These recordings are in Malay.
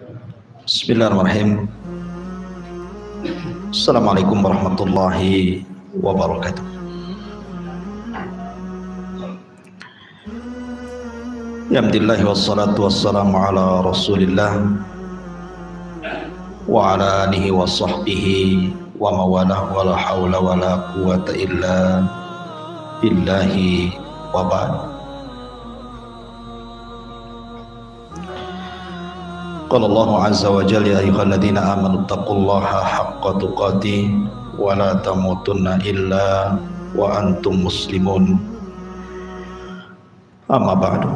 Bismillahirrahmanirrahim. Assalamualaikum warahmatullahi wabarakatuh. Alhamdulillah wassalatu wassalamu ala Rasulillah wa ala alihi wa sahbihi wa mawalah wa la hawla wa la quwwata illa billahi wa ba'd. Qala Allah azza wa jalla ya ayyuhalladzina amanu taqullaha haqqa tuqatih wa la tamutunna illa wa antum muslimun. Amma ba'du.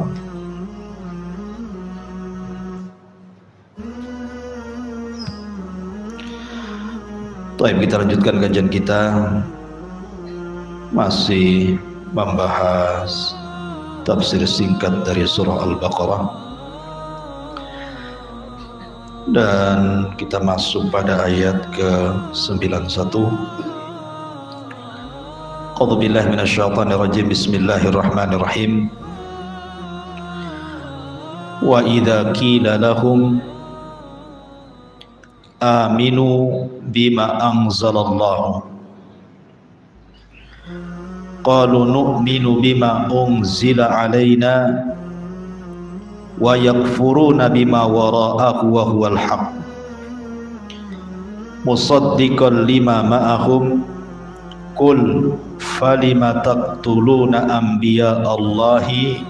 Baik, kita lanjutkan kajian kita, masih membahas tafsir singkat dari surah Al-Baqarah, dan kita masuk pada ayat ke-91. A'udzubillahi minasyaitonirrajim. Bismillahirrahmanirrahim. Wa idza qila lahum aminu bima anzalallahu qalu nu'minu bima unzila alaina wa yakfuruna bima wara'ahu wa huwal haqq musaddiqan lima ma'ahum qul falima taqtuluna anbiya Allahi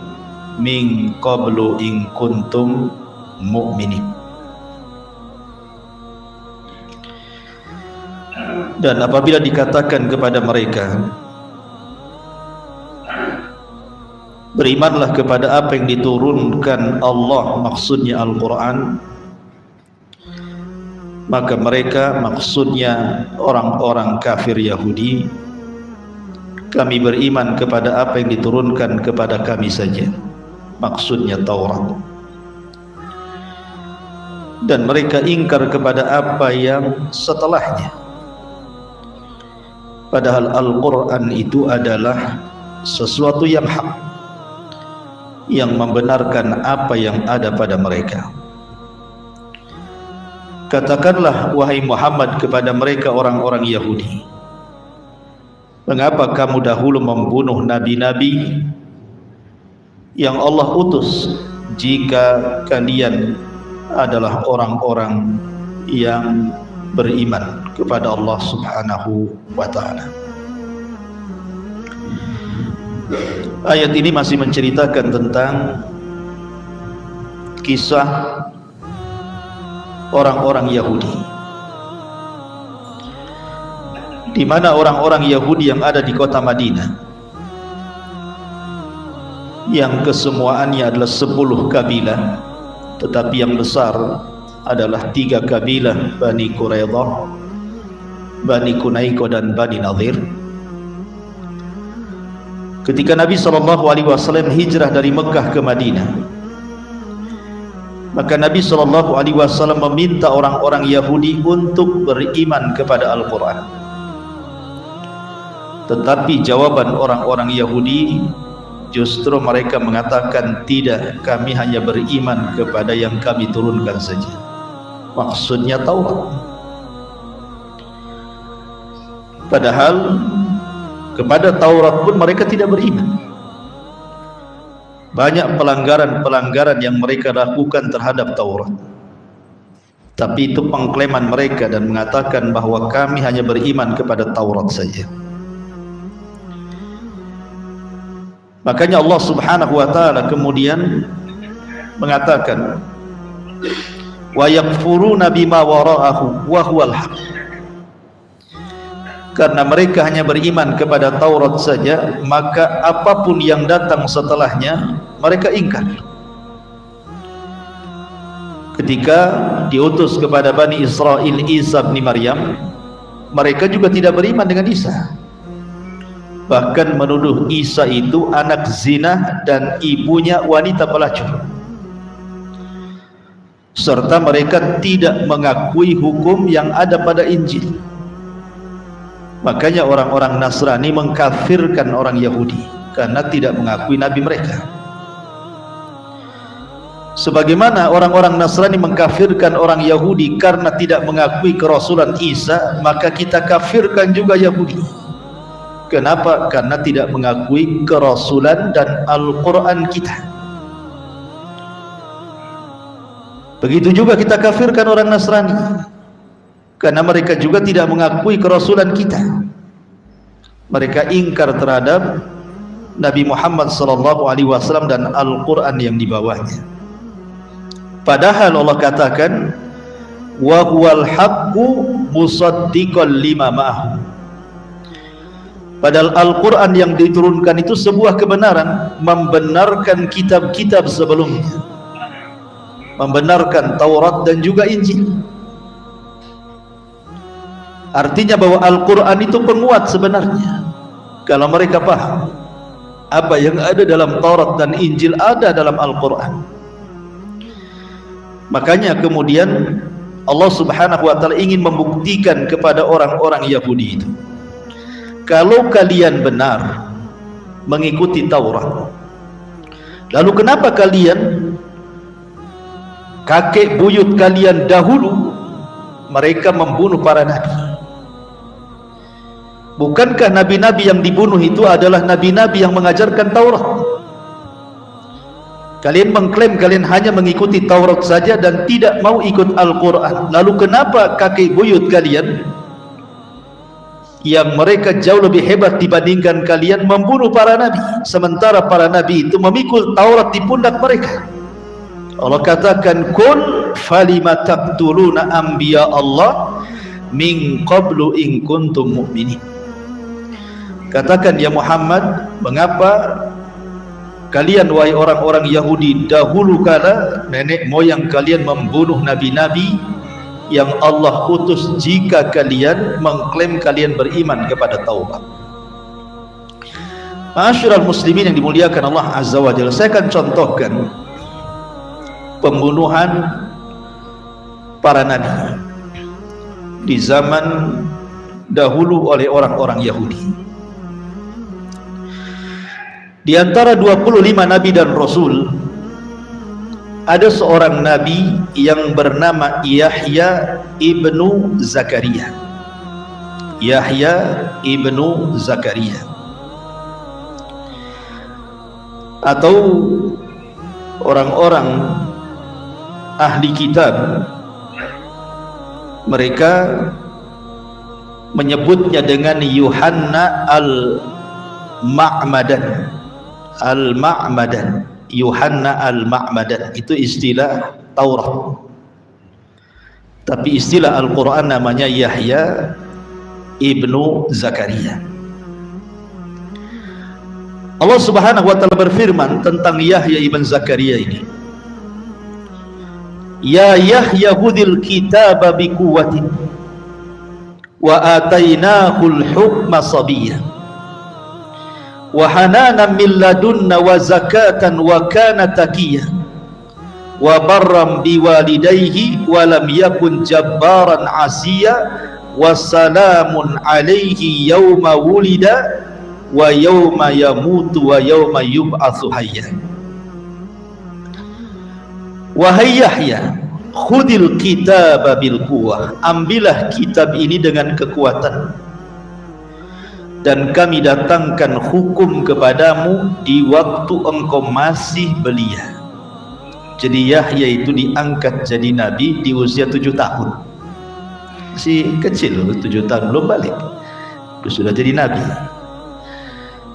min qablu in kuntum mu'minin. Dan apabila dikatakan kepada mereka, berimanlah kepada apa yang diturunkan Allah, maksudnya Al-Quran, maka mereka, maksudnya orang-orang kafir Yahudi, kami beriman kepada apa yang diturunkan kepada kami saja, maksudnya Taurat. Dan mereka ingkar kepada apa yang setelahnya, padahal Al-Quran itu adalah sesuatu yang hak, yang membenarkan apa yang ada pada mereka. Katakanlah wahai Muhammad kepada mereka orang-orang Yahudi, mengapa kamu dahulu membunuh nabi-nabi yang Allah utus jika kalian adalah orang-orang yang beriman kepada Allah Subhanahu wa ta'ala. Ayat ini masih menceritakan tentang kisah orang-orang Yahudi, di mana orang-orang Yahudi yang ada di kota Madinah, yang kesemuaannya adalah 10 kabilah, tetapi yang besar adalah 3 kabilah, Bani Quraidah, Bani Qunaiqah, dan Bani Nadhir. Ketika Nabi SAW hijrah dari Mekah ke Madinah, maka Nabi SAW meminta orang-orang Yahudi untuk beriman kepada Al-Quran. Tetapi jawaban orang-orang Yahudi justru mereka mengatakan, tidak, kami hanya beriman kepada yang kami turunkan saja, maksudnya Taurat. Padahal kepada Taurat pun mereka tidak beriman. Banyak pelanggaran-pelanggaran yang mereka lakukan terhadap Taurat, tapi itu pengklaiman mereka dan mengatakan bahwa kami hanya beriman kepada Taurat saja. Makanya Allah Subhanahu wa ta'ala kemudian mengatakan, wa yakfuruna bima wara'ahu wa huwal haqq. Karena mereka hanya beriman kepada Taurat saja, maka apapun yang datang setelahnya mereka ingkar. Ketika diutus kepada Bani Israel Isa bin Maryam, mereka juga tidak beriman dengan Isa, bahkan menuduh Isa itu anak zina dan ibunya wanita pelacur, serta mereka tidak mengakui hukum yang ada pada Injil. Makanya orang-orang Nasrani mengkafirkan orang Yahudi karena tidak mengakui nabi mereka. Sebagaimana orang-orang Nasrani mengkafirkan orang Yahudi karena tidak mengakui kerasulan Isa, maka kita kafirkan juga Yahudi. Kenapa? Karena tidak mengakui kerasulan dan Al-Quran kita. Begitu juga kita kafirkan orang Nasrani, karena mereka juga tidak mengakui kerasulan kita. Mereka ingkar terhadap Nabi Muhammad SAW dan Al-Quran yang dibawanya. Padahal Allah katakan, wa huwal haqqu musaddiqan lima ma'ahu. Padahal Al-Quran yang diturunkan itu sebuah kebenaran, membenarkan kitab-kitab sebelumnya, membenarkan Taurat dan juga Injil. Artinya bahwa Al-Quran itu penguat sebenarnya. Kalau mereka paham apa yang ada dalam Taurat dan Injil ada dalam Al-Quran. Makanya kemudian Allah Subhanahu wa ta'ala ingin membuktikan kepada orang-orang Yahudi itu, kalau kalian benar mengikuti Taurat, lalu kenapa kalian, kakek buyut kalian dahulu, mereka membunuh para nabi? Bukankah nabi-nabi yang dibunuh itu adalah nabi-nabi yang mengajarkan Taurat? Kalian mengklaim kalian hanya mengikuti Taurat saja dan tidak mau ikut Al-Quran. Lalu kenapa kakek buyut kalian yang mereka jauh lebih hebat dibandingkan kalian membunuh para nabi, sementara para nabi itu memikul Taurat di pundak mereka? Allah katakan, kul falima taqtuluna anbiya Allah min qablu in kuntum mu'minin. Katakan ya Muhammad, mengapa kalian wahai orang-orang Yahudi dahulu kala nenek moyang kalian membunuh nabi-nabi yang Allah utus jika kalian mengklaim kalian beriman kepada Taurat? Ma'asyiral muslimin yang dimuliakan Allah Azza wa Jalla, saya akan contohkan pembunuhan para nabi di zaman dahulu oleh orang-orang Yahudi. Di antara 25 nabi dan rasul, ada seorang nabi yang bernama Yahya ibnu Zakaria. Yahya ibnu Zakaria, atau orang-orang ahli kitab, mereka menyebutnya dengan Yuhanna al-Ma'madan. Al-Ma'madan, Yuhanna al-Ma'madan, itu istilah Taurat, tapi istilah Al-Quran namanya Yahya ibnu Zakaria. Allah Subhanahu wa ta'ala berfirman tentang Yahya ibn Zakaria ini, ya Yahya hudil kitaba biquwwatin wa atainahul hukma sabiyya wa hananan min ladunna wa zakatan wa kana taqiyya wa barram biwalidayhi wa lam yakun jabbaran asiya wa salamun alaihi yawma wulida wa yawma yamutu wa yawma yub'atsu hayya. Wahai Yahya, khudil kitaba bil quwwah, ambillah kitab ini dengan kekuatan, dan kami datangkan hukum kepadamu di waktu engkau masih belia. Jadi Yahya itu diangkat jadi nabi di usia 7 tahun, masih kecil, 7 tahun belum balik, sudah jadi nabi.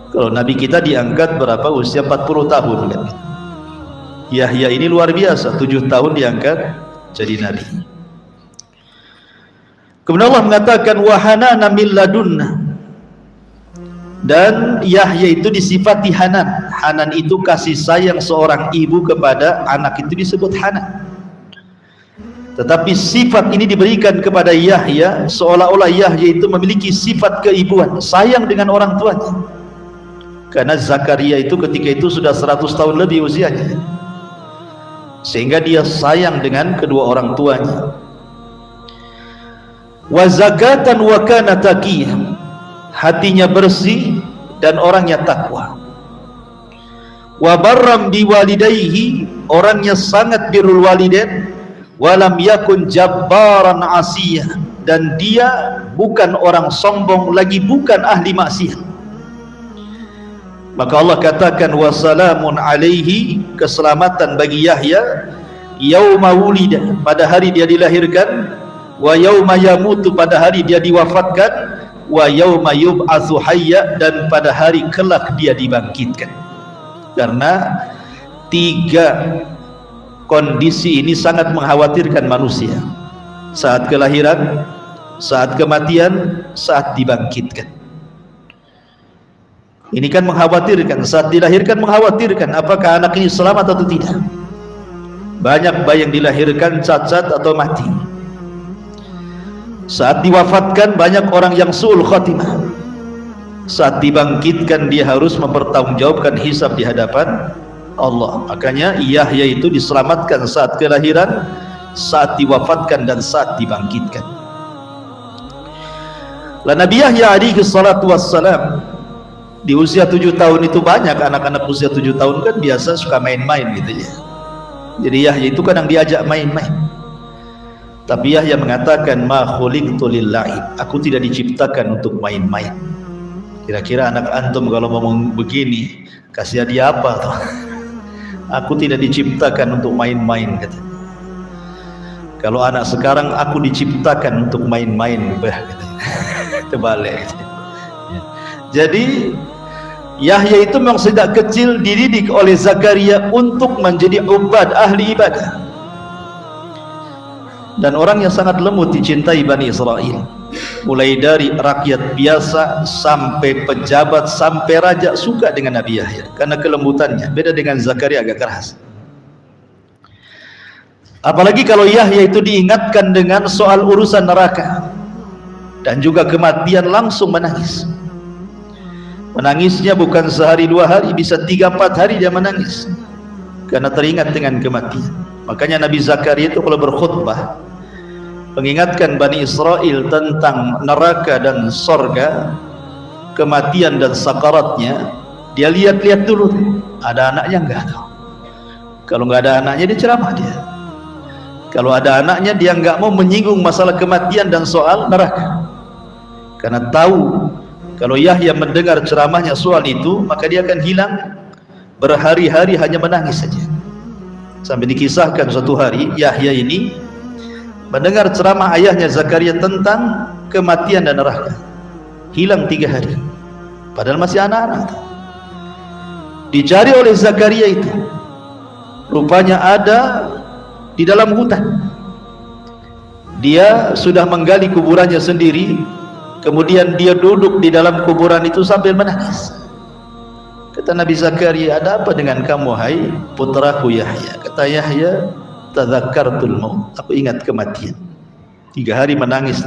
Kalau nabi kita diangkat berapa? Usia 40 tahun kan? Yahya ini luar biasa, 7 tahun diangkat jadi nabi. Kemudian Allah mengatakan wahanana min ladunna, dan Yahya itu disifati Hanan. Hanan itu kasih sayang seorang ibu kepada anak, itu disebut Hanan. Tetapi sifat ini diberikan kepada Yahya seolah-olah Yahya itu memiliki sifat keibuan, sayang dengan orang tuanya. Karena Zakaria itu ketika itu sudah 100 tahun lebih usianya, sehingga dia sayang dengan kedua orang tuanya. Wa zakatan wa kana taqiyya, hatinya bersih dan orangnya takwa. wa barram biwalidayhi, orangnya sangat birrul walidain, walam yakun jabbaran asiyah, dan dia bukan orang sombong lagi bukan ahli maksiat. Maka Allah katakan wassalamun alaihi, keselamatan bagi Yahya, yauma wulida, pada hari dia dilahirkan, wa yauma yamutu, pada hari dia diwafatkan, wa yauma yub'atsu hayya, dan pada hari kelak dia dibangkitkan. Karena tiga kondisi ini sangat mengkhawatirkan manusia: saat kelahiran, saat kematian, saat dibangkitkan. Ini kan mengkhawatirkan. Saat dilahirkan mengkhawatirkan apakah anak ini selamat atau tidak. Banyak bayi yang dilahirkan cacat atau mati. Saat diwafatkan banyak orang yang su'ul khatimah. Saat dibangkitkan dia harus mempertanggungjawabkan hisab di hadapan Allah. Makanya Yahya itu diselamatkan saat kelahiran, saat diwafatkan, dan saat dibangkitkan. Lah Nabi Yahya alaihi salatu wassalam di usia 7 tahun itu, banyak anak-anak usia 7 tahun kan biasa suka main-main gitu ya. Jadi Yahya itu kadang diajak main-main. Tapi Yahya mengatakan ma khuliqtu lilla'ib, aku tidak diciptakan untuk main-main. Kira-kira anak antum kalau ngomong begini kasih dia apa tuh? Aku tidak diciptakan untuk main-main kata. Kalau anak sekarang aku diciptakan untuk main-main bah kata. Terbalik. Jadi Yahya itu memang sejak kecil dididik oleh Zakaria untuk menjadi ubad, ahli ibadah, dan orang yang sangat lembut dicintai Bani Israel, mulai dari rakyat biasa sampai pejabat sampai raja suka dengan Nabi Yahya karena kelembutannya. Beda dengan Zakaria, agak keras. Apalagi kalau Yahya itu diingatkan dengan soal urusan neraka dan juga kematian, langsung menangis. Menangisnya bukan sehari 2 hari, bisa 3-4 hari dia menangis karena teringat dengan kematian. Makanya Nabi Zakaria itu kalau berkhutbah mengingatkan Bani Israel tentang neraka dan sorga, kematian dan sakaratnya, dia lihat-lihat dulu ada anaknya enggak tahu. Kalau enggak ada anaknya dia ceramah dia. Kalau ada anaknya dia enggak mau menyinggung masalah kematian dan soal neraka, karena tahu kalau Yahya mendengar ceramahnya soal itu, maka dia akan hilang berhari-hari hanya menangis saja. Sampai dikisahkan suatu hari Yahya ini mendengar ceramah ayahnya Zakaria tentang kematian dan neraka, hilang 3 hari, padahal masih anak-anak. Dicari oleh Zakaria itu, rupanya ada di dalam hutan. Dia sudah menggali kuburannya sendiri, kemudian dia duduk di dalam kuburan itu sambil menangis. Kata Nabi Zakaria, ada apa dengan kamu hai putraku Yahya? Kata Yahya, tadzakartul maut, aku ingat kematian. 3 hari menangis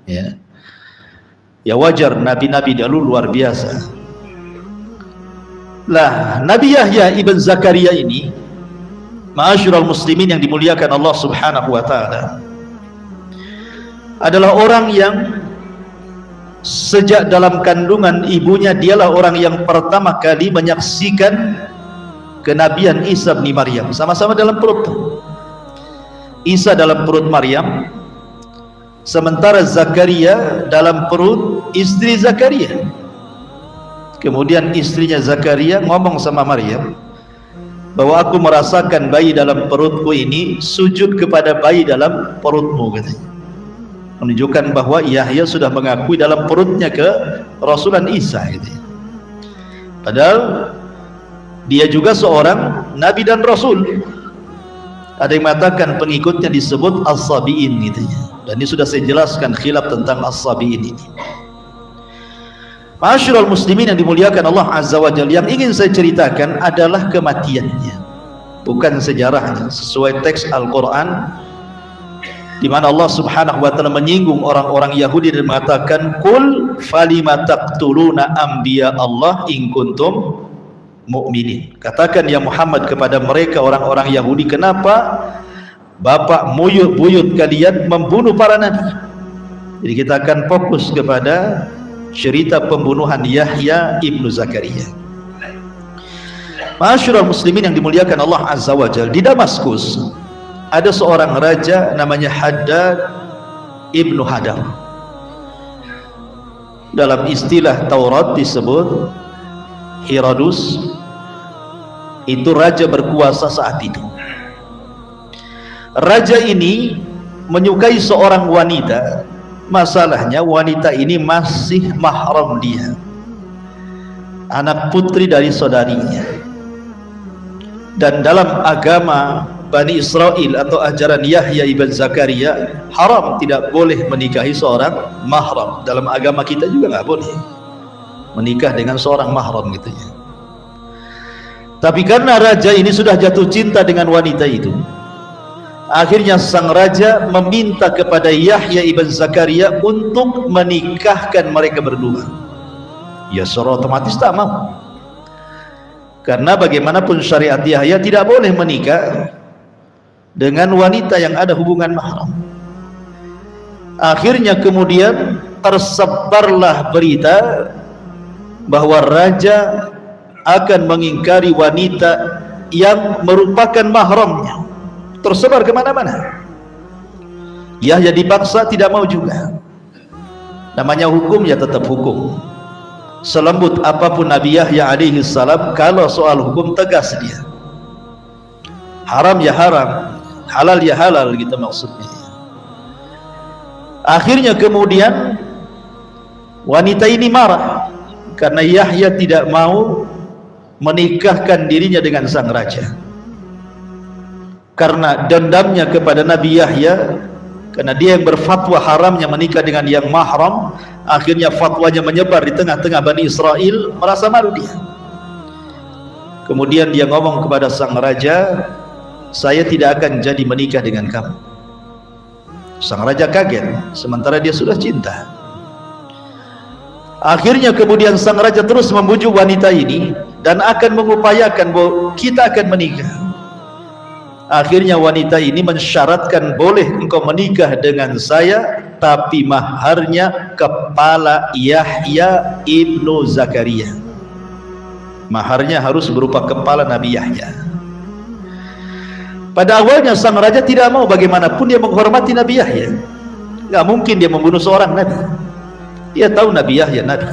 ya. Ya wajar, nabi-nabi dahulu luar biasa. Lah Nabi Yahya ibn Zakaria ini, ma'asyiral muslimin yang dimuliakan Allah Subhanahu wa taala, adalah orang yang sejak dalam kandungan ibunya dialah orang yang pertama kali menyaksikan kenabian Isa bin Maryam, sama-sama dalam perut Isa dalam perut Maryam, sementara Zakaria dalam perut istri Zakaria. Kemudian istrinya Zakaria ngomong sama Maryam bahwa aku merasakan bayi dalam perutku ini sujud kepada bayi dalam perutmu, katanya, menunjukkan bahwa Yahya sudah mengakui dalam perutnya ke Rasulan Isa gitu. Padahal dia juga seorang nabi dan rasul. Ada yang mengatakan pengikutnya disebut as-sabiin gitu ya. Dan ini sudah saya jelaskan khilaf tentang as-sabiin ini. Ma'asyiral muslimin yang dimuliakan Allah Azza wa Jalla, yang ingin saya ceritakan adalah kematiannya, bukan sejarahnya. Sesuai teks Al-Quran, di mana Allah Subhanahu wa taala menyinggung orang-orang Yahudi dan mengatakan, "Qul falima taqtuluna anbiya Allah in kuntum mu'minin." Katakan ya Muhammad kepada mereka orang-orang Yahudi, kenapa bapak buyut kalian membunuh para nabi? Jadi kita akan fokus kepada cerita pembunuhan Yahya ibnu Zakaria. Ma'asyiral muslimin yang dimuliakan Allah Azza wa Jalla, di Damaskus ada seorang raja namanya Haddad ibnu Hadar. Dalam istilah Taurat disebut Herodus. Itu raja berkuasa saat itu. Raja ini menyukai seorang wanita. Masalahnya wanita ini masih mahram dia, anak putri dari saudarinya. Dan dalam agama Bani Israel atau ajaran Yahya ibn Zakaria, haram, tidak boleh menikahi seorang mahram. Dalam agama kita juga nggak boleh menikah dengan seorang mahram gitu ya. Tapi karena raja ini sudah jatuh cinta dengan wanita itu, akhirnya sang raja meminta kepada Yahya ibn Zakaria untuk menikahkan mereka berdua. Ya, secara otomatis tak mau. Karena bagaimanapun syariat Yahya tidak boleh menikah dengan wanita yang ada hubungan mahram. Akhirnya kemudian tersebarlah berita bahwa raja akan mengingkari wanita yang merupakan mahramnya. Tersebar kemana-mana. Yahya dipaksa tidak mau juga. Namanya hukum ya tetap hukum. Selembut apapun Nabi Yahya alaihi salam, kalau soal hukum tegas dia. Haram ya haram, halal ya halal gitu maksudnya. Akhirnya kemudian wanita ini marah karena Yahya tidak mau menikahkan dirinya dengan sang raja. Karena dendamnya kepada Nabi Yahya, karena dia yang berfatwa haramnya menikah dengan yang mahram, akhirnya fatwanya menyebar di tengah-tengah Bani Israel, merasa malu dia. Kemudian dia ngomong kepada sang raja, saya tidak akan jadi menikah dengan kamu. Sang raja kaget, sementara dia sudah cinta. Akhirnya kemudian sang raja terus membujuk wanita ini dan akan mengupayakan bahwa kita akan menikah. Akhirnya wanita ini mensyaratkan, boleh engkau menikah dengan saya, tapi maharnya kepala Yahya ibnu Zakaria. Maharnya harus berupa kepala Nabi Yahya. Pada awalnya sang raja tidak mau, bagaimanapun dia menghormati Nabi Yahya. Gak mungkin dia membunuh seorang nabi. Dia tahu Nabi Yahya nabi.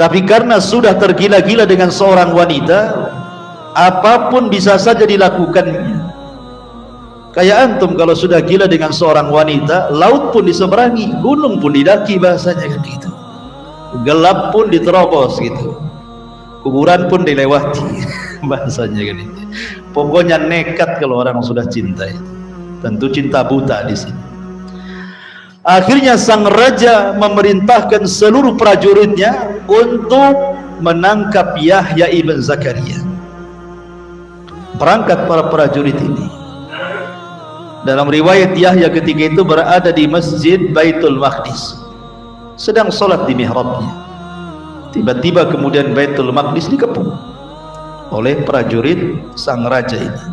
Tapi karena sudah tergila-gila dengan seorang wanita, apapun bisa saja dilakukannya. Kayak antum kalau sudah gila dengan seorang wanita, laut pun diseberangi, gunung pun didaki, bahasanya kan gitu. Gelap pun diterobos gitu, kuburan pun dilewati bahasanya kan gitu. Pokoknya nekat kalau orang sudah cinta itu. Tentu cinta buta di sini. Akhirnya sang raja memerintahkan seluruh prajuritnya untuk menangkap Yahya ibn Zakaria. Berangkat para prajurit ini. Dalam riwayat Yahya ketika itu berada di Masjid Baitul Maqdis, sedang sholat di mihrabnya. Tiba-tiba kemudian Baitul Maqdis dikepung oleh prajurit sang raja ini.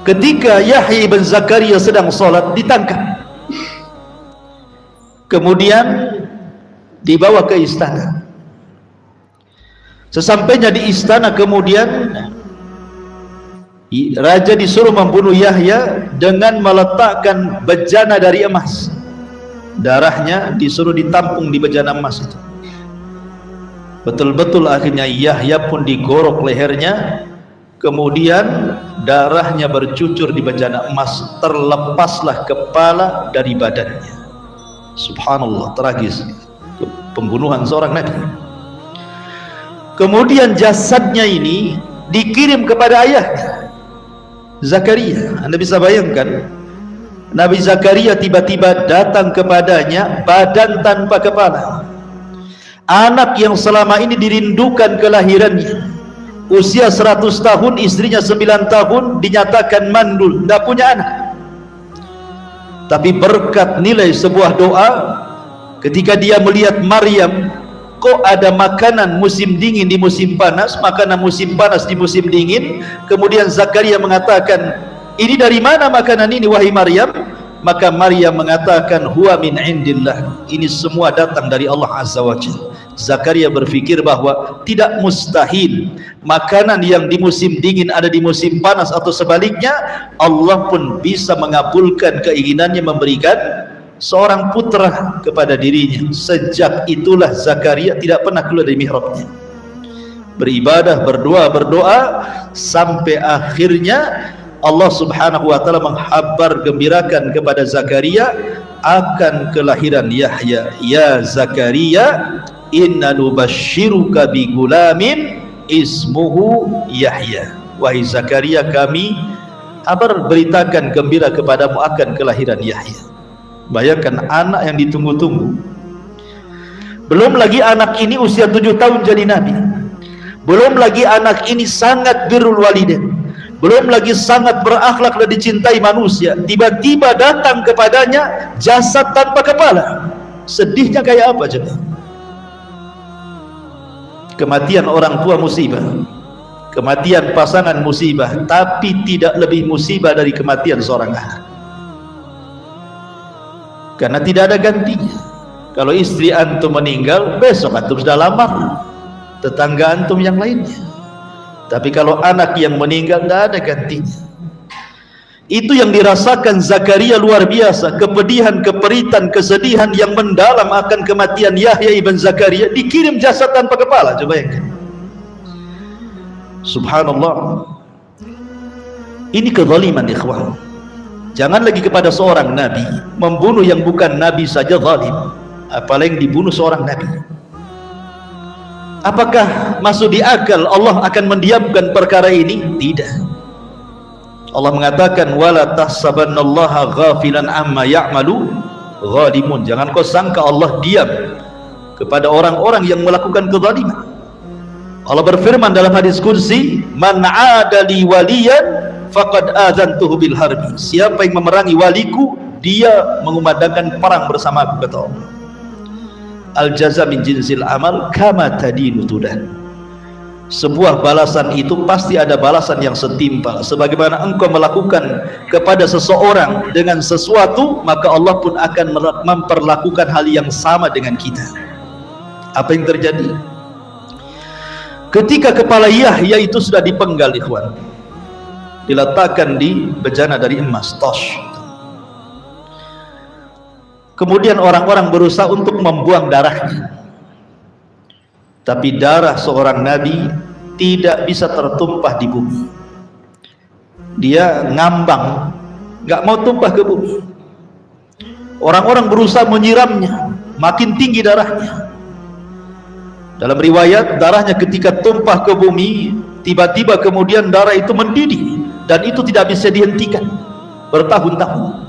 Ketika Yahya ibn Zakaria sedang sholat, ditangkap. Kemudian dibawa ke istana. Sesampainya di istana, kemudian raja disuruh membunuh Yahya dengan meletakkan bejana dari emas. Darahnya disuruh ditampung di bejana emas itu. Betul-betul akhirnya Yahya pun digorok lehernya, kemudian darahnya bercucur di bejana emas, terlepaslah kepala dari badannya. Subhanallah, tragis pembunuhan seorang nabi. Kemudian jasadnya ini dikirim kepada ayahnya Zakaria. Anda bisa bayangkan, Nabi Zakaria tiba-tiba datang kepadanya badan tanpa kepala. Anak yang selama ini dirindukan kelahirannya, usia 100 tahun, istrinya 9 tahun, dinyatakan mandul, tidak punya anak. Tapi berkat nilai sebuah doa, ketika dia melihat Maryam, kok ada makanan musim dingin di musim panas, makanan musim panas di musim dingin. Kemudian Zakaria mengatakan, ini dari mana makanan ini wahai Maryam? Maka Maryam mengatakan huwa min indillah, ini semua datang dari Allah Azza wa Jalla. Zakaria berpikir bahwa tidak mustahil makanan yang di musim dingin ada di musim panas, atau sebaliknya Allah pun bisa mengabulkan keinginannya memberikan seorang putra kepada dirinya. Sejak itulah Zakaria tidak pernah keluar dari mihrabnya, beribadah, berdoa sampai akhirnya Allah Subhanahu wa taala menghabar gembirakan kepada Zakaria akan kelahiran Yahya. Ya Zakaria, inna nubashiruka bi gulamin ismuhu Yahya. Wahai Zakaria, kami beritakan gembira kepadamu akan kelahiran Yahya. Bayangkan, anak yang ditunggu-tunggu. Belum lagi anak ini usia 7 tahun jadi nabi. Belum lagi anak ini sangat birrul walidain. Belum lagi sangat berakhlak dan dicintai manusia. Tiba-tiba datang kepadanya jasad tanpa kepala. Sedihnya kayak apa coba? Kematian orang tua musibah, kematian pasangan musibah, tapi tidak lebih musibah dari kematian seorang anak. Karena tidak ada gantinya. Kalau istri antum meninggal, besok antum sudah lamar tetangga antum yang lainnya. Tapi kalau anak yang meninggal, tidak ada gantinya. Itu yang dirasakan Zakaria luar biasa, kepedihan, keperitan, kesedihan yang mendalam akan kematian Yahya ibn Zakaria. Dikirim jasad tanpa kepala, coba ya. Subhanallah. Ini kezaliman, ikhwan. Jangan lagi kepada seorang nabi. Membunuh yang bukan nabi saja zalim, apalagi dibunuh seorang nabi. Apakah masuk di akal Allah akan mendiamkan perkara ini? Tidak. Allah mengatakan wala tahsabannallaha ghafilan amma ya'malu zalimun. Jangan kau sangka Allah diam kepada orang-orang yang melakukan kezaliman. Allah berfirman dalam hadis kursi, man 'ada li waliyan faqad adzantuhu bil harbi. Siapa yang memerangi waliku, dia mengumandangkan perang bersama aku, kata Allah. Al jaza min jinsil amal kama tadinu tudan. Sebuah balasan itu pasti ada balasan yang setimpal. Sebagaimana engkau melakukan kepada seseorang dengan sesuatu, maka Allah pun akan memperlakukan hal yang sama dengan kita. Apa yang terjadi? Ketika kepala Yahya itu sudah dipenggal, ikhwan, diletakkan di bejana dari emas, tosh. Kemudian orang-orang berusaha untuk membuang darahnya, tapi darah seorang nabi tidak bisa tertumpah di bumi. Dia ngambang, nggak mau tumpah ke bumi. Orang-orang berusaha menyiramnya, makin tinggi darahnya. Dalam riwayat, darahnya ketika tumpah ke bumi, tiba-tiba kemudian darah itu mendidih, dan itu tidak bisa dihentikan bertahun-tahun.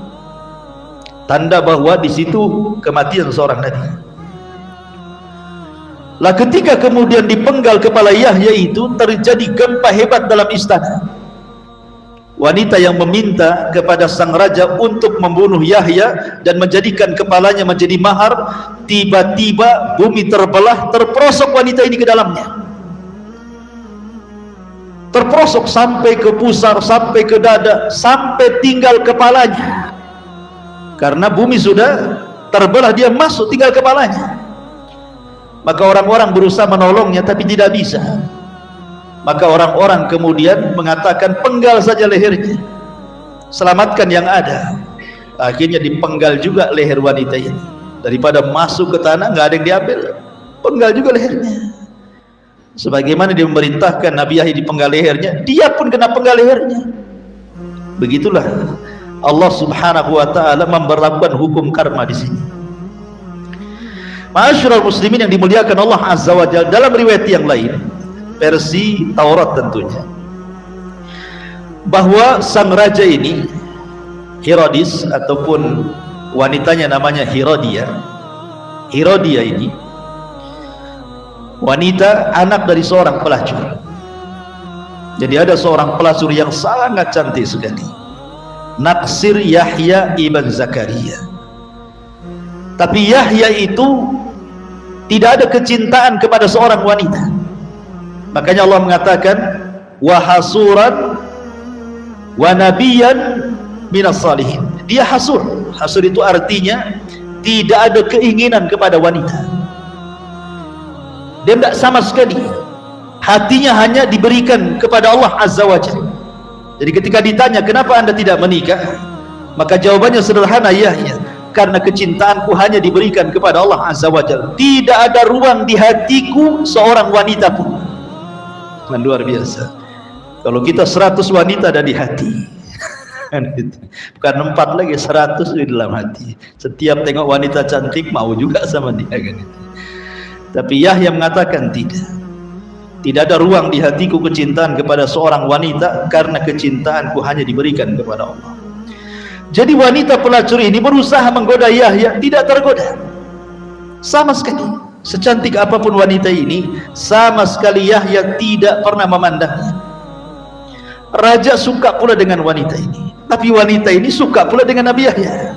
Tanda bahwa di situ kematian seorang nabi. Lah ketika kemudian dipenggal kepala Yahya itu, terjadi gempa hebat dalam istana. Wanita yang meminta kepada sang raja untuk membunuh Yahya dan menjadikan kepalanya menjadi mahar, tiba-tiba bumi terbelah, terperosok wanita ini ke dalamnya. Terperosok sampai ke pusar, sampai ke dada, sampai tinggal kepalanya. Karena bumi sudah terbelah, dia masuk tinggal kepalanya. Maka orang-orang berusaha menolongnya, tapi tidak bisa. Maka orang-orang kemudian mengatakan penggal saja lehernya, selamatkan yang ada. Akhirnya dipenggal juga leher wanita ini. Daripada masuk ke tanah, nggak ada yang diambil, penggal juga lehernya. Sebagaimana dia memerintahkan Nabi Yahya dipenggal lehernya, dia pun kena penggal lehernya. Begitulah Allah Subhanahu wa taala memberlakukan hukum karma di sini. Ma'asyiral muslimin yang dimuliakan Allah Azza wa Jalla, dalam riwayat yang lain, versi Taurat tentunya, bahwa sang raja ini Herodes, ataupun wanitanya namanya Herodia. Herodia ini wanita anak dari seorang pelacur. Jadi ada seorang pelacur yang sangat cantik sekali, naksir Yahya ibn Zakaria. Tapi Yahya itu tidak ada kecintaan kepada seorang wanita. Makanya Allah mengatakan wa hasuran wa nabiyan minas salihin. Dia hasur. Hasud itu artinya tidak ada keinginan kepada wanita. Dia tidak sama sekali, hatinya hanya diberikan kepada Allah Azza wa Jalla. Jadi ketika ditanya kenapa anda tidak menikah, maka jawabannya sederhana, ya karena kecintaanku hanya diberikan kepada Allah Azza wa Jalla. Tidak ada ruang di hatiku seorang wanita pun. Luar biasa. Kalau kita 100 wanita ada di hati, bukan 4 lagi, 100 di dalam hati. Setiap tengok wanita cantik mau juga sama dia kan. Tapi Yahya mengatakan tidak ada ruang di hatiku kecintaan kepada seorang wanita, karena kecintaanku hanya diberikan kepada Allah. Jadi wanita pelacur ini berusaha menggoda Yahya, tidak tergoda sama sekali. Secantik apapun wanita ini, sama sekali Yahya tidak pernah memandangnya. Raja suka pula dengan wanita ini, tapi wanita ini suka pula dengan Nabi Yahya.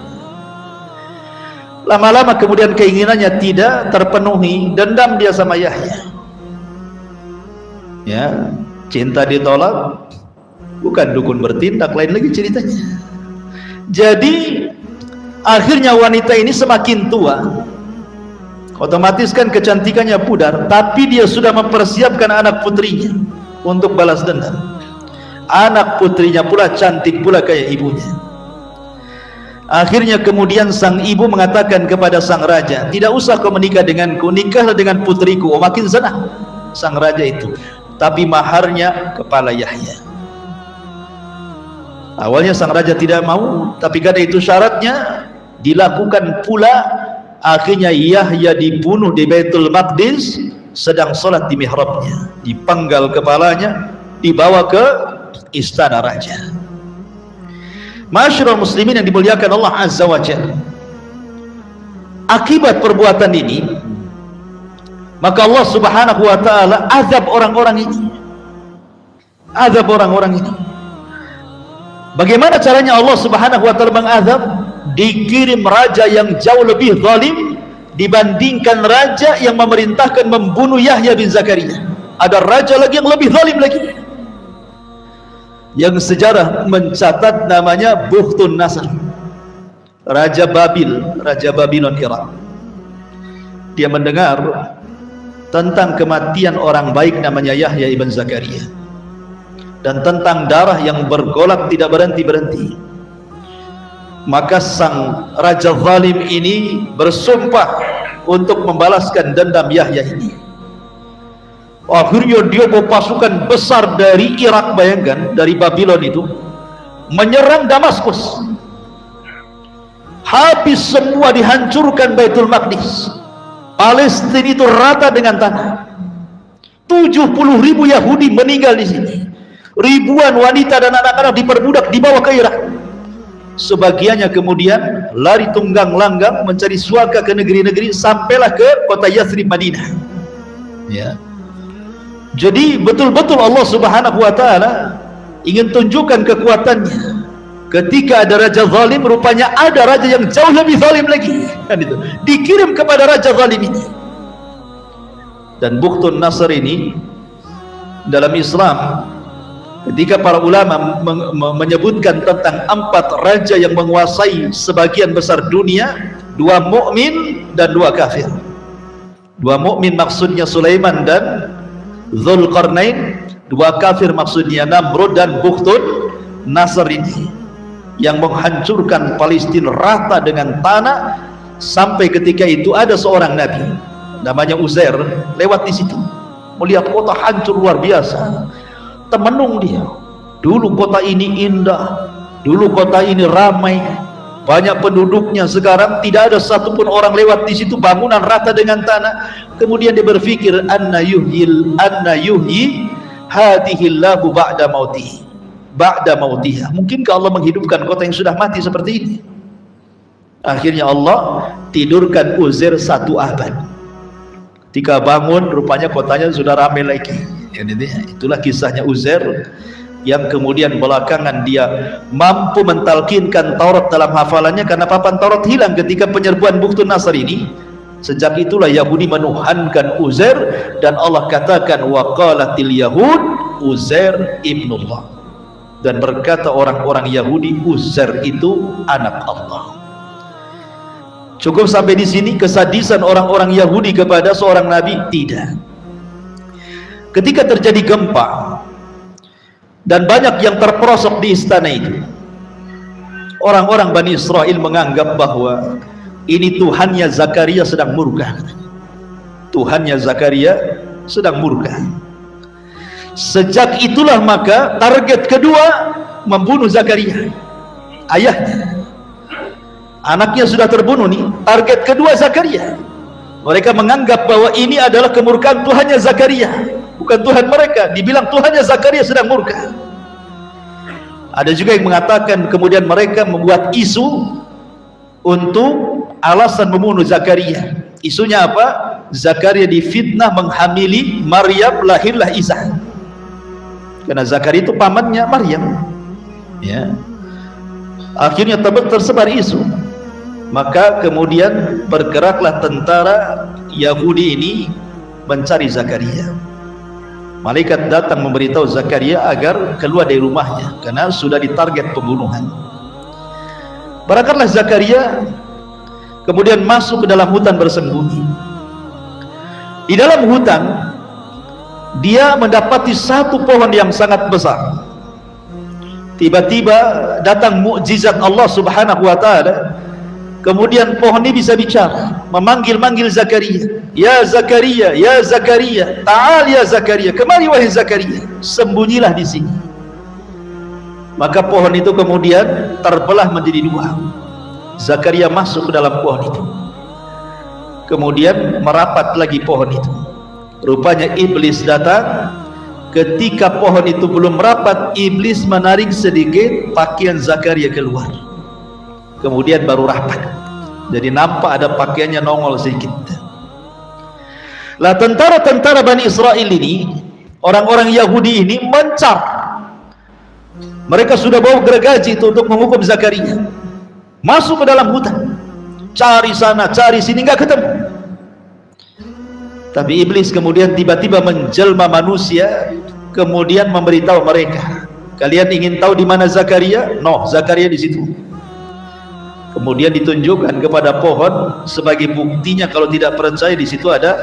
Lama-lama kemudian keinginannya tidak terpenuhi, dendam dia sama Yahya. Ya, cinta ditolak, bukan dukun bertindak, lain lagi ceritanya. Jadi akhirnya wanita ini semakin tua, otomatis kan kecantikannya pudar, tapi dia sudah mempersiapkan anak putrinya untuk balas dendam. Anak putrinya pula cantik pula kayak ibunya. Akhirnya kemudian sang ibu mengatakan kepada sang raja, tidak usah kau menikah denganku, nikahlah dengan putriku. Oh, makin senang sang raja itu, tapi maharnya kepala Yahya. Awalnya sang raja tidak mau, tapi karena itu syaratnya dilakukan pula. Akhirnya Yahya dibunuh di Baitul Maqdis sedang sholat di mihrabnya, dipenggal kepalanya, dibawa ke istana raja. Masyarul muslimin yang dimuliakan Allah Azza wa Jalla, akibat perbuatan ini maka Allah Subhanahu wa ta'ala azab orang-orang ini. Azab orang-orang ini. Bagaimana caranya Allah Subhanahu wa ta'ala mengazab? Dikirim raja yang jauh lebih zalim dibandingkan raja yang memerintahkan membunuh Yahya bin Zakaria. Ada raja lagi yang lebih zalim lagi, yang sejarah mencatat namanya Bukhtun Nasr, Raja Babil, Raja Babylon Irak. Dia mendengar tentang kematian orang baik namanya Yahya ibn Zakaria, dan tentang darah yang bergolak tidak berhenti-berhenti. Maka sang raja zalim ini bersumpah untuk membalaskan dendam Yahya ini. Akhirnya dia bawa pasukan besar dari Irak, bayangkan, dari Babylon itu menyerang Damaskus. Habis semua, dihancurkan Baitul Maqdis. Palestina itu rata dengan tanah. 70.000 Yahudi meninggal di sini. Ribuan wanita dan anak-anak diperbudak, dibawa ke Irak. Sebagiannya kemudian lari tunggang langgang mencari suaka ke negeri-negeri, sampailah ke kota Yathrib, Madinah. Ya. Jadi betul-betul Allah Subhanahu wa ta'ala ingin tunjukkan kekuatannya. Ketika ada raja zalim, rupanya ada raja yang jauh lebih zalim lagi, kan itu dikirim kepada raja zalim ini. Dan Bukhtun Nasr ini dalam Islam, ketika para ulama menyebutkan tentang 4 raja yang menguasai sebagian besar dunia, 2 mukmin dan 2 kafir. 2 mukmin maksudnya Sulaiman dan Dzulqarnain, 2 kafir maksudnya Namrud dan Bukhtun Nasr ini, yang menghancurkan Palestina rata dengan tanah. Sampai ketika itu ada seorang nabi namanya Uzair lewat di situ, melihat kota hancur luar biasa. Temenung dia, dulu kota ini indah, dulu kota ini ramai, banyak penduduknya. Sekarang tidak ada satupun orang lewat di situ, bangunan rata dengan tanah. Kemudian dia berpikir, anna yuhyi hadihillahu ba'da mautihi, ba'da mautiha. Mungkinkah Allah menghidupkan kota yang sudah mati seperti ini? Akhirnya Allah tidurkan Uzair 1 abad. Ketika bangun, rupanya kotanya sudah ramai lagi. Itulah kisahnya Uzair, yang kemudian belakangan dia mampu mentalkinkan Taurat dalam hafalannya, karena papan Taurat hilang ketika penyerbuan Bukhtun Nasr ini. Sejak itulah Yahudi menuhankan Uzair, dan Allah katakan wa qalatil yahud Uzair ibnullah, dan berkata orang-orang Yahudi Uzair itu anak Allah. Cukup sampai di sini kesadisan orang-orang Yahudi kepada seorang nabi? Tidak. Ketika terjadi gempa dan banyak yang terperosok di istana itu, orang-orang Bani Israel menganggap bahwa ini Tuhannya Zakaria sedang murka. Tuhannya Zakaria sedang murka. Sejak itulah maka target kedua membunuh Zakaria, ayahnya. Anaknya sudah terbunuh nih, target kedua Zakaria. Mereka menganggap bahwa ini adalah kemurkaan Tuhannya Zakaria, bukan Tuhan mereka. Dibilang Tuhannya Zakaria sedang murka. Ada juga yang mengatakan kemudian mereka membuat isu untuk alasan membunuh Zakaria. Isunya apa? Zakaria difitnah menghamili Maryam, lahirlah Isa. Karena Zakaria itu pamannya Maryam. Ya. Akhirnya tersebar isu. Maka kemudian bergeraklah tentara Yahudi ini mencari Zakaria. Malaikat datang memberitahu Zakaria agar keluar dari rumahnya karena sudah ditarget pembunuhan. Berangkatlah Zakaria, kemudian masuk ke dalam hutan bersembunyi. Di dalam hutan dia mendapati satu pohon yang sangat besar. Tiba-tiba datang mukjizat Allah Subhanahu wa taala. Kemudian pohon ini bisa bicara, memanggil-manggil Zakaria. Ya Zakaria, ya Zakaria, ta'al ya Zakaria, kemari wahai Zakaria, sembunyilah di sini. Maka pohon itu kemudian terbelah menjadi dua. Zakaria masuk ke dalam pohon itu. Kemudian merapat lagi pohon itu. Rupanya iblis datang. Ketika pohon itu belum merapat, iblis menarik sedikit pakaian Zakaria keluar. Kemudian baru rapat. Jadi nampak ada pakaiannya nongol sedikit. Lah tentara-tentara Bani Israel ini, orang-orang Yahudi ini mencar. Mereka sudah bawa gergaji itu untuk menghukum Zakaria. Masuk ke dalam hutan, cari sana, cari sini, nggak ketemu. Tapi iblis kemudian tiba-tiba menjelma manusia, kemudian memberitahu mereka, kalian ingin tahu di mana Zakaria? No, Zakaria di situ. Kemudian ditunjukkan kepada pohon sebagai buktinya kalau tidak percaya di situ ada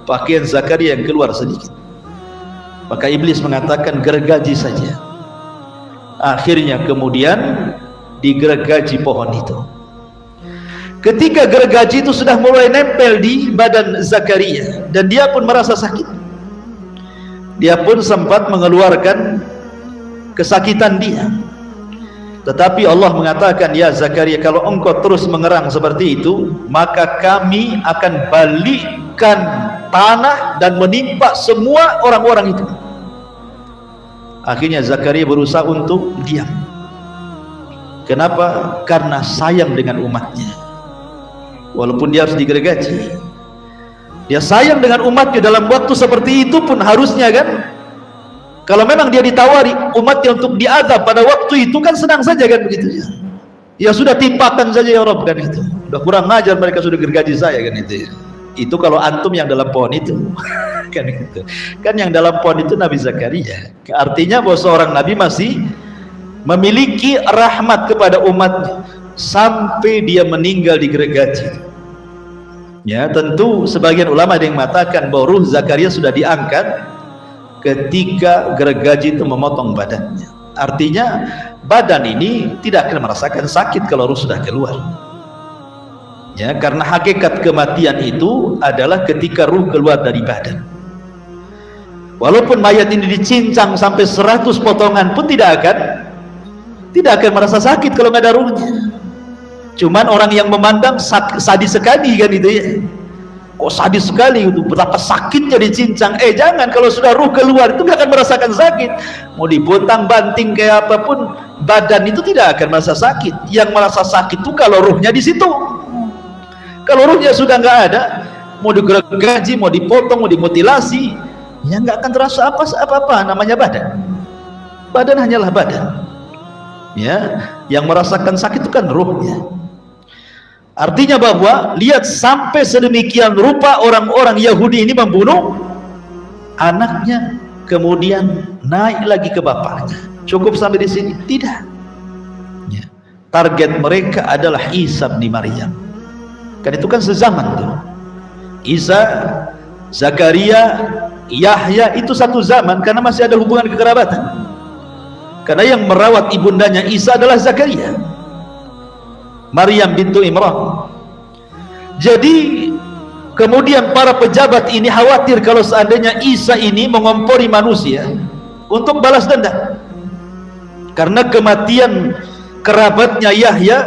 pakaian Zakaria yang keluar sedikit. Maka iblis mengatakan gergaji saja. Akhirnya kemudian digergaji pohon itu. Ketika gergaji itu sudah mulai nempel di badan Zakaria dan dia pun merasa sakit. Dia pun sempat mengeluarkan kesakitan dia. Tetapi Allah mengatakan, ya Zakaria, kalau engkau terus mengerang seperti itu, maka kami akan balikkan tanah dan menimpa semua orang-orang itu. Akhirnya Zakaria berusaha untuk diam. Kenapa? Karena sayang dengan umatnya. Walaupun dia harus digergaji, dia sayang dengan umatnya. Dalam waktu seperti itu pun harusnya kan, kalau memang dia ditawari umatnya untuk diazab pada waktu itu kan senang saja kan begitu ya. Ya sudah timpakan saja ya Rabb kan itu. Udah kurang ngajar mereka sudah gergaji saya kan itu ya. Itu kalau antum yang dalam pohon itu kan gitu. Kan yang dalam pohon itu Nabi Zakaria. Artinya bahwa seorang nabi masih memiliki rahmat kepada umatnya sampai dia meninggal digergaji. Ya, tentu sebagian ulama ada yang mengatakan bahwa ruh Zakaria sudah diangkat ketika gergaji itu memotong badannya. Artinya badan ini tidak akan merasakan sakit kalau ruh sudah keluar. Ya, karena hakikat kematian itu adalah ketika ruh keluar dari badan. Walaupun mayat ini dicincang sampai 100 potongan pun tidak akan merasa sakit kalau nggak ada ruhnya. Cuman orang yang memandang sadis sekali kan itu ya. Kok sadis sekali itu, betapa sakitnya dicincang. Jangan, kalau sudah ruh keluar itu nggak akan merasakan sakit. Mau dibotang banting kayak apapun, badan itu tidak akan merasa sakit. Yang merasa sakit itu kalau ruhnya di situ. Kalau ruhnya sudah nggak ada, mau digergaji, mau dipotong, mau dimutilasi, ya nggak akan terasa apa-apa. Namanya badan. Badan hanyalah badan. Ya, yang merasakan sakit itu kan ruhnya. Artinya bahwa lihat sampai sedemikian rupa orang-orang Yahudi ini membunuh anaknya, kemudian naik lagi ke bapaknya. Cukup sampai di sini? Tidak. Ya. Target mereka adalah Isa bin Maryam. Kan itu kan sezaman tuh. Isa, Zakaria, Yahya itu satu zaman karena masih ada hubungan kekerabatan. Karena yang merawat ibundanya Isa adalah Zakaria, Maryam bintu Imran. Jadi kemudian para pejabat ini khawatir kalau seandainya Isa ini mengompori manusia untuk balas dendam karena kematian kerabatnya Yahya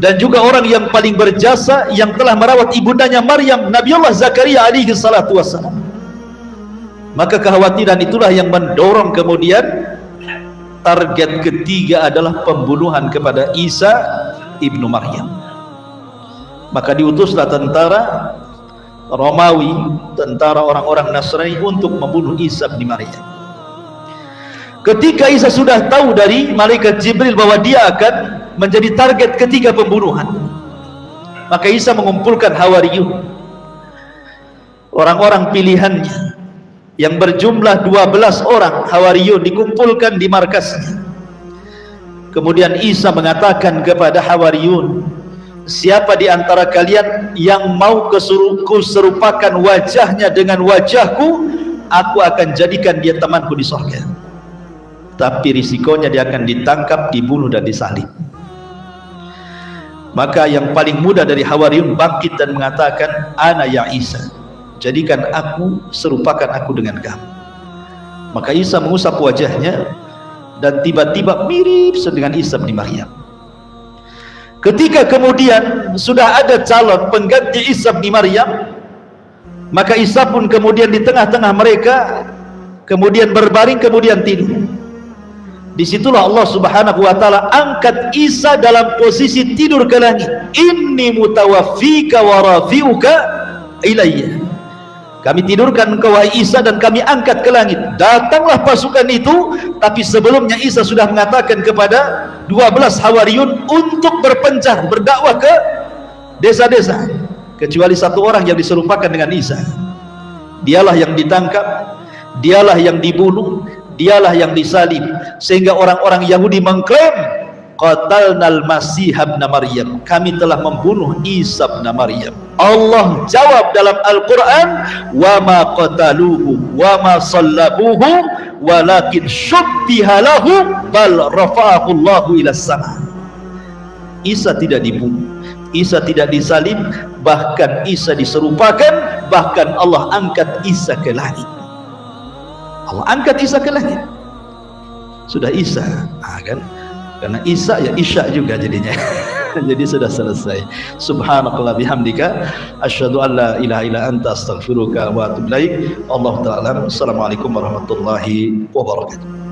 dan juga orang yang paling berjasa yang telah merawat ibundanya Maryam, Nabiullah Zakaria alaihi salatu wassalam. Maka kekhawatiran itulah yang mendorong kemudian target ketiga adalah pembunuhan kepada Isa ibnu Maryam. Maka diutuslah tentara Romawi, tentara orang-orang Nasrani untuk membunuh Isa bin Maryam. Ketika Isa sudah tahu dari malaikat Jibril bahwa dia akan menjadi target ketiga pembunuhan, maka Isa mengumpulkan Hawariyun, orang-orang pilihannya yang berjumlah 12 orang. Hawariyun dikumpulkan di markasnya. Kemudian Isa mengatakan kepada Hawariyun, siapa di antara kalian yang mau kuserupakan wajahnya dengan wajahku, aku akan jadikan dia temanku di surga. Tapi risikonya dia akan ditangkap, dibunuh dan disalib. Maka yang paling muda dari Hawariyun bangkit dan mengatakan, ana ya Isa, jadikan aku, serupakan aku dengan kamu. Maka Isa mengusap wajahnya dan tiba-tiba mirip dengan Isa bin Maryam. Ketika kemudian sudah ada calon pengganti Isa bin Maryam, maka Isa pun kemudian di tengah-tengah mereka kemudian berbaring, kemudian tidur. Disitulah Allah subhanahu wa ta'ala angkat Isa dalam posisi tidur ke langit. Inni mutawaffika wa rafi'uka ilayya. Kami tidurkan engkau wahai Isa dan kami angkat ke langit. Datanglah pasukan itu, tapi sebelumnya Isa sudah mengatakan kepada 12 Hawariyun untuk berpencar, berdakwah ke desa-desa, kecuali satu orang yang diserupakan dengan Isa. Dialah yang ditangkap, dialah yang dibunuh, dialah yang disalib, sehingga orang-orang Yahudi mengklaim qatalnal masih ibn Maryam, kami telah membunuh Isa bin Maryam. Allah jawab dalam Al-Quran, wa ma qataluhu wa ma sallabuhu walakin syubbiha lahu bal rafa'ahu Allahu ila sama. Isa tidak dibunuh, Isa tidak disalib, bahkan Isa diserupakan, bahkan Allah angkat Isa ke langit. Allah angkat Isa ke langit. Sudah Isa, kan? Karena Isa ya Isya juga jadinya. Jadi sudah selesai. Subhanakallah bihamdika asyhadu an la ilaha illa anta astaghfiruka wa atubu ilaik. Allahu ta'ala. Assalamualaikum warahmatullahi wabarakatuh.